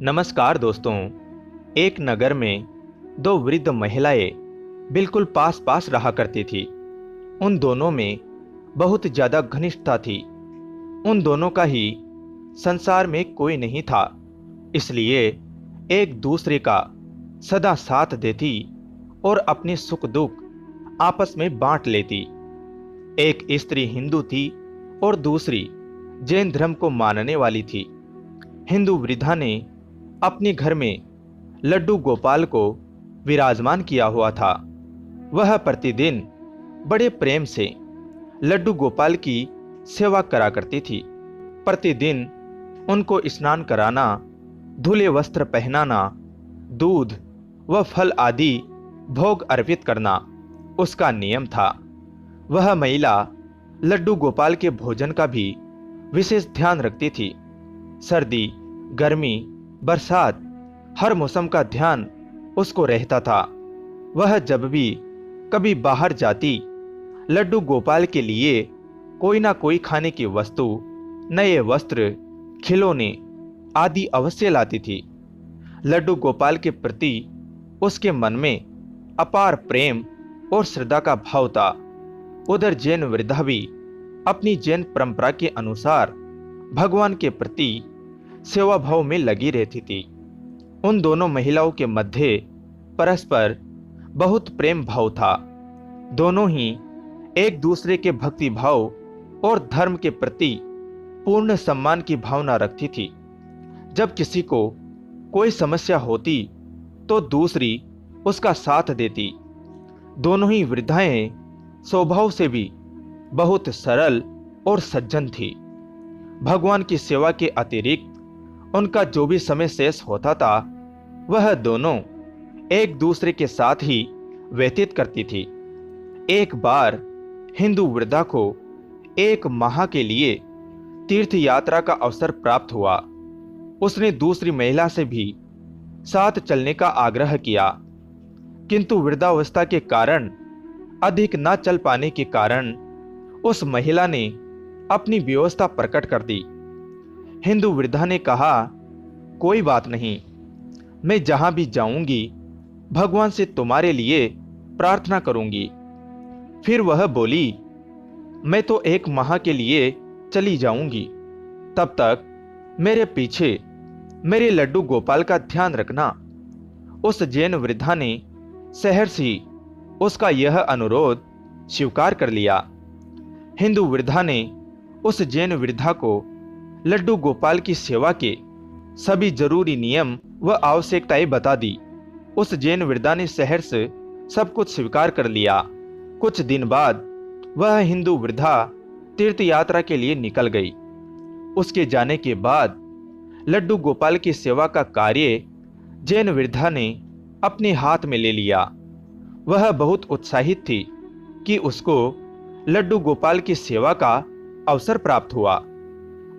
नमस्कार दोस्तों। एक नगर में दो वृद्ध महिलाएं बिल्कुल पास पास रहा करती थी। उन दोनों में बहुत ज्यादा घनिष्ठता थी। उन दोनों का ही संसार में कोई नहीं था, इसलिए एक दूसरे का सदा साथ देती और अपने सुख दुख आपस में बांट लेती। एक स्त्री हिंदू थी और दूसरी जैन धर्म को मानने वाली थी। हिंदू वृद्धा ने अपने घर में लड्डू गोपाल को विराजमान किया हुआ था। वह प्रतिदिन बड़े प्रेम से लड्डू गोपाल की सेवा करा करती थी। प्रतिदिन उनको स्नान कराना, धुले वस्त्र पहनाना, दूध व फल आदि भोग अर्पित करना उसका नियम था। वह महिला लड्डू गोपाल के भोजन का भी विशेष ध्यान रखती थी। सर्दी, गर्मी, बरसात, हर मौसम का ध्यान उसको रहता था। वह जब भी कभी बाहर जाती, लड्डू गोपाल के लिए कोई ना कोई खाने की वस्तु, नए वस्त्र, खिलौने आदि अवश्य लाती थी। लड्डू गोपाल के प्रति उसके मन में अपार प्रेम और श्रद्धा का भाव था। उधर जैन वृद्धा भी अपनी जैन परंपरा के अनुसार भगवान के प्रति सेवा भाव में लगी रहती थी। उन दोनों महिलाओं के मध्य परस्पर बहुत प्रेम भाव था। दोनों ही एक दूसरे के भक्ति भाव और धर्म के प्रति पूर्ण सम्मान की भावना रखती थी। जब किसी को कोई समस्या होती तो दूसरी उसका साथ देती। दोनों ही वृद्धाएं स्वभाव से भी बहुत सरल और सज्जन थी। भगवान की सेवा के अतिरिक्त उनका जो भी समय शेष होता था, वह दोनों एक दूसरे के साथ ही व्यतीत करती थी। एक बार हिंदू वृद्धा को एक माह के लिए तीर्थ यात्रा का अवसर प्राप्त हुआ। उसने दूसरी महिला से भी साथ चलने का आग्रह किया, किंतु वृद्धावस्था के कारण, अधिक न चल पाने के कारण उस महिला ने अपनी व्यवस्था प्रकट कर दी। हिंदू वृद्धा ने कहा, कोई बात नहीं, मैं जहां भी जाऊंगी भगवान से तुम्हारे लिए प्रार्थना करूंगी। फिर वह बोली, मैं तो एक माह के लिए चली जाऊंगी, तब तक मेरे पीछे मेरे लड्डू गोपाल का ध्यान रखना। उस जैन वृद्धा ने सहर्ष ही उसका यह अनुरोध स्वीकार कर लिया। हिंदू वृद्धा ने उस जैन वृद्धा को लड्डू गोपाल की सेवा के सभी जरूरी नियम व आवश्यकताएं बता दी। उस जैन वृद्धा ने सहर्ष सब कुछ स्वीकार कर लिया। कुछ दिन बाद वह हिंदू वृद्धा तीर्थ यात्रा के लिए निकल गई। उसके जाने के बाद लड्डू गोपाल की सेवा का कार्य जैन वृद्धा ने अपने हाथ में ले लिया। वह बहुत उत्साहित थी कि उसको लड्डू गोपाल की सेवा का अवसर प्राप्त हुआ।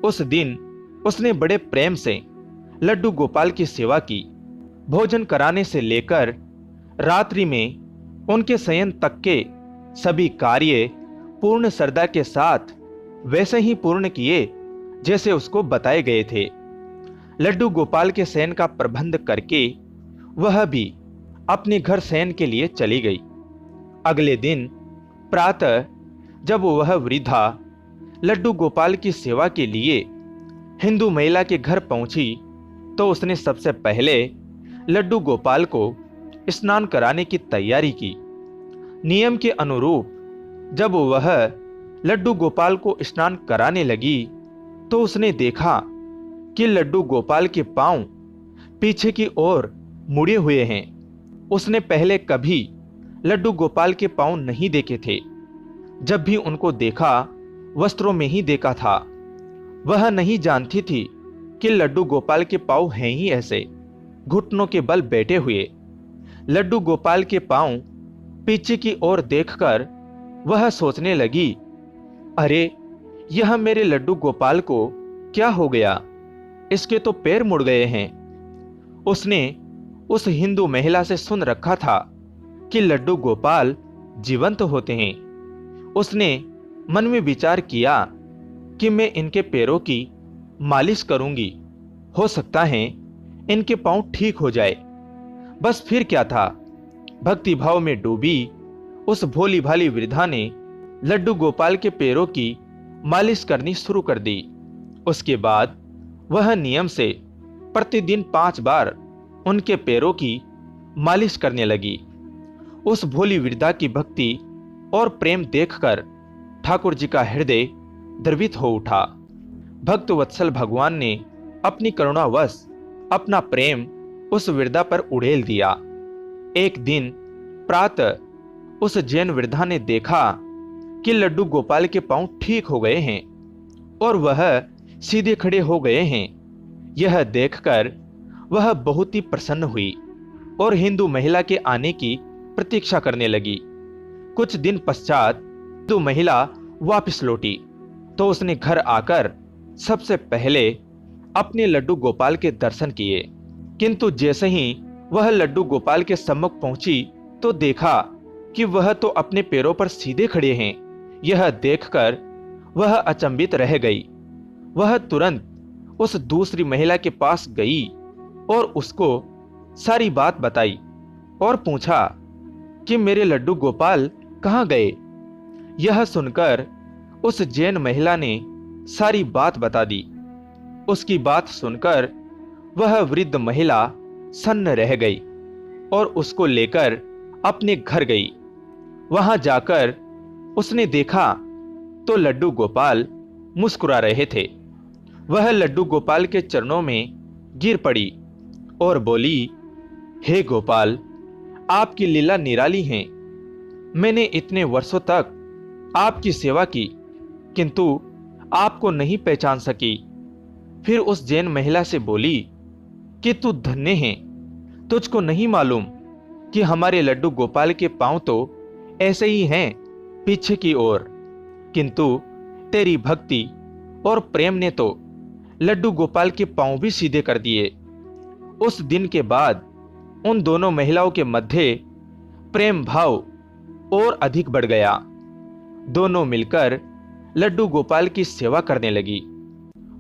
उस दिन उसने बड़े प्रेम से लड्डू गोपाल की सेवा की। भोजन कराने से लेकर रात्रि में उनके शयन तक के सभी कार्य पूर्ण श्रद्धा के साथ वैसे ही पूर्ण किए जैसे उसको बताए गए थे। लड्डू गोपाल के शयन का प्रबंध करके वह भी अपने घर शयन के लिए चली गई। अगले दिन प्रातः जब वह वृद्धा लड्डू गोपाल की सेवा के लिए हिंदू महिला के घर पहुंची तो उसने सबसे पहले लड्डू गोपाल को स्नान कराने की तैयारी की। नियम के अनुरूप जब वह लड्डू गोपाल को स्नान कराने लगी तो उसने देखा कि लड्डू गोपाल के पांव पीछे की ओर मुड़े हुए हैं। उसने पहले कभी लड्डू गोपाल के पांव नहीं देखे थे। जब भी उनको देखा, वस्त्रों में ही देखा था। वह नहीं जानती थी कि लड्डू गोपाल के पांव हैं ही ऐसे, घुटनों के बल बैठे हुए। लड्डू गोपाल के पांव पीछे की ओर देखकर वह सोचने लगी, अरे यह मेरे लड्डू गोपाल को क्या हो गया, इसके तो पैर मुड़ गए हैं। उसने उस हिंदू महिला से सुन रखा था कि लड्डू गोपाल जीवंत होते हैं। उसने मन में विचार किया कि मैं इनके पैरों की मालिश करूंगी, हो सकता है इनके पांव ठीक हो जाए। बस फिर क्या था, भक्ति भाव में डूबी उस भोली भाली वृद्धा ने लड्डू गोपाल के पैरों की मालिश करनी शुरू कर दी। उसके बाद वह नियम से प्रतिदिन 5 बार उनके पैरों की मालिश करने लगी। उस भोली वृद्धा की भक्ति और प्रेम देखकर ठाकुर जी का हृदय द्रवित हो उठा। भक्त वत्सल भगवान ने अपनी करुणावश अपना प्रेम उस वृद्धा पर उड़ेल दिया। एक दिन प्रातः उस जैन वृद्धा ने देखा कि लड्डू गोपाल के पांव ठीक हो गए हैं और वह सीधे खड़े हो गए हैं। यह देखकर वह बहुत ही प्रसन्न हुई और हिंदू महिला के आने की प्रतीक्षा करने लगी। कुछ दिन पश्चात हिंदू महिला वापस लौटी तो उसने घर आकर सबसे पहले अपने लड्डू गोपाल के दर्शन किए। किंतु जैसे ही वह लड्डू गोपाल के सम्मुख पहुंची तो देखा कि वह तो अपने पैरों पर सीधे खड़े हैं। यह देखकर वह अचंभित रह गई। वह तुरंत उस दूसरी महिला के पास गई और उसको सारी बात बताई और पूछा कि मेरे लड्डू गोपाल कहाँ गए। यह सुनकर उस जैन महिला ने सारी बात बता दी। उसकी बात सुनकर वह वृद्ध महिला सन्न रह गई और उसको लेकर अपने घर गई। वहां जाकर उसने देखा तो लड्डू गोपाल मुस्कुरा रहे थे। वह लड्डू गोपाल के चरणों में गिर पड़ी और बोली, हे गोपाल, आपकी लीला निराली है। मैंने इतने वर्षों तक आपकी सेवा की किंतु आपको नहीं पहचान सकी। फिर उस जैन महिला से बोली कि तू धन्य है, तुझको नहीं मालूम कि हमारे लड्डू गोपाल के पांव तो ऐसे ही हैं पीछे की ओर, किंतु तेरी भक्ति और प्रेम ने तो लड्डू गोपाल के पांव भी सीधे कर दिए। उस दिन के बाद उन दोनों महिलाओं के मध्य प्रेम भाव और अधिक बढ़ गया। दोनों मिलकर लड्डू गोपाल की सेवा करने लगी।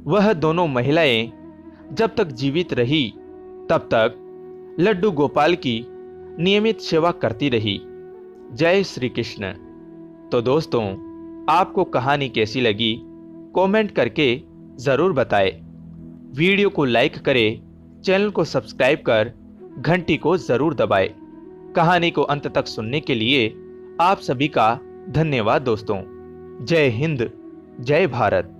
वह दोनों महिलाएं जब तक जीवित रही तब तक लड्डू गोपाल की नियमित सेवा करती रही। जय श्री कृष्ण। तो दोस्तों, आपको कहानी कैसी लगी कमेंट करके ज़रूर बताएं। वीडियो को लाइक करें, चैनल को सब्सक्राइब कर घंटी को ज़रूर दबाएं। कहानी को अंत तक सुनने के लिए आप सभी का धन्यवाद दोस्तों। जय हिंद, जय भारत।